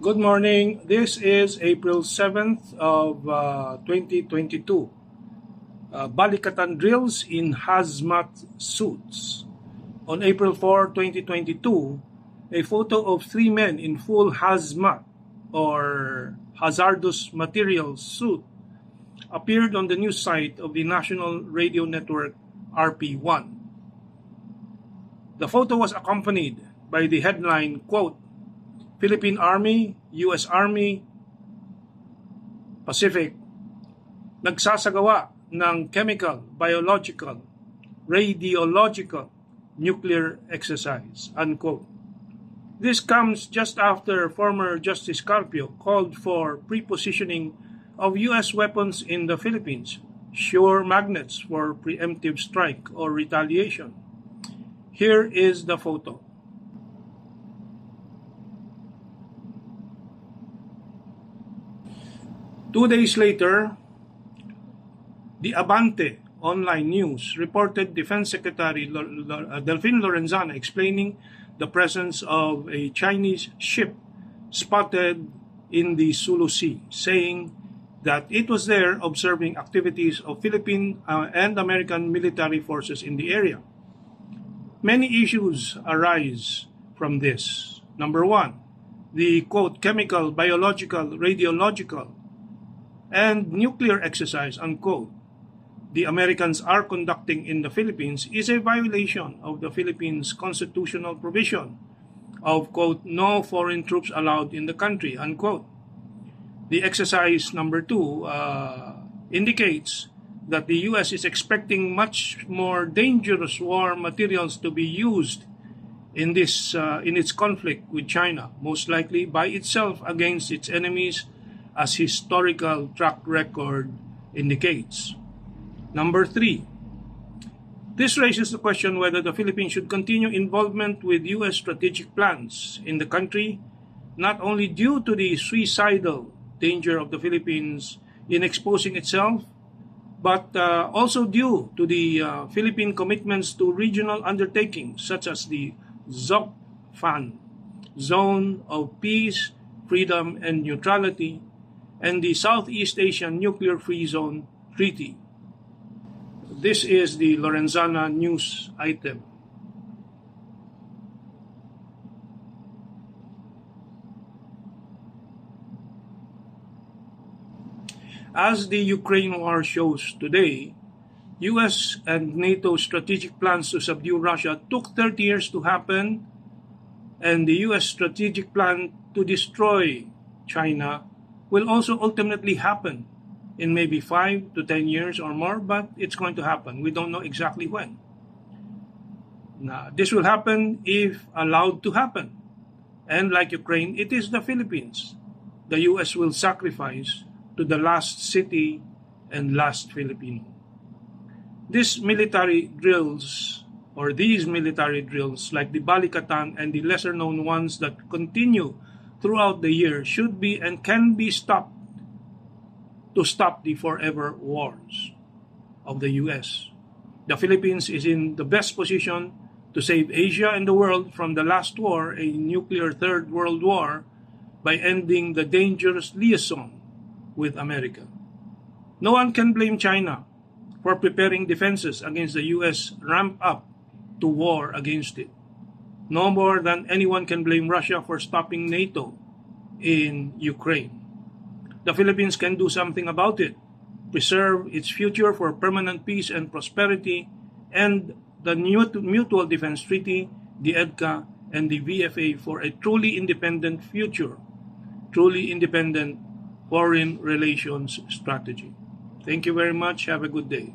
Good morning. This is April 7th of 2022. Balikatan drills in hazmat suits. On April 4, 2022, a photo of three men in full hazmat or hazardous materials suit appeared on the news site of the national radio network RP1. The photo was accompanied by the headline, quote, Philippine Army, U.S. Army, Pacific, nagsasagawa ng chemical, biological, radiological, nuclear exercise, unquote. This comes just after former Justice Carpio called for pre-positioning of U.S. weapons in the Philippines, sure magnets for preemptive strike or retaliation. Here is the photo. Two days later, the Abante online news reported Defense Secretary Delfin Lorenzana explaining the presence of a Chinese ship spotted in the Sulu Sea, saying that it was there observing activities of Philippine and American military forces in the area. Many issues arise from this. Number one, the quote, chemical, biological, radiological, and nuclear exercise, unquote, the Americans are conducting in the Philippines is a violation of the Philippines' constitutional provision of, quote, no foreign troops allowed in the country, unquote. The exercise number two indicates that the U.S. is expecting much more dangerous war materials to be used in its conflict with China, most likely by itself against its enemies, as historical track record indicates. Number three, this raises the question whether the Philippines should continue involvement with U.S. strategic plans in the country, not only due to the suicidal danger of the Philippines in exposing itself, but also due to the Philippine commitments to regional undertakings such as the ZOCFAN, Zone of Peace, Freedom, and Neutrality, and the Southeast Asian Nuclear Free Zone Treaty. This is the Lorenzana news item. As the Ukraine war shows today, US and NATO strategic plans to subdue Russia took 30 years to happen, and the US strategic plan to destroy China will also ultimately happen in maybe 5 to 10 years or more, but it's going to happen. We don't know exactly when. Now, this will happen if allowed to happen. And like Ukraine, it is the Philippines. The US will sacrifice to the last city and last Filipino. These military drills, like the Balikatan and the lesser known ones that continue throughout the year, should be and can be stopped to stop the forever wars of the US. The Philippines is in the best position to save Asia and the world from the last war, a nuclear third world war, by ending the dangerous liaison with America. No one can blame China for preparing defenses against the US ramp up to war against it. No more than anyone can blame Russia for stopping NATO in Ukraine. The Philippines can do something about it, preserve its future for permanent peace and prosperity, and the Mutual Defense Treaty, the EDCA, and the VFA for a truly independent future, truly independent foreign relations strategy. Thank you very much. Have a good day.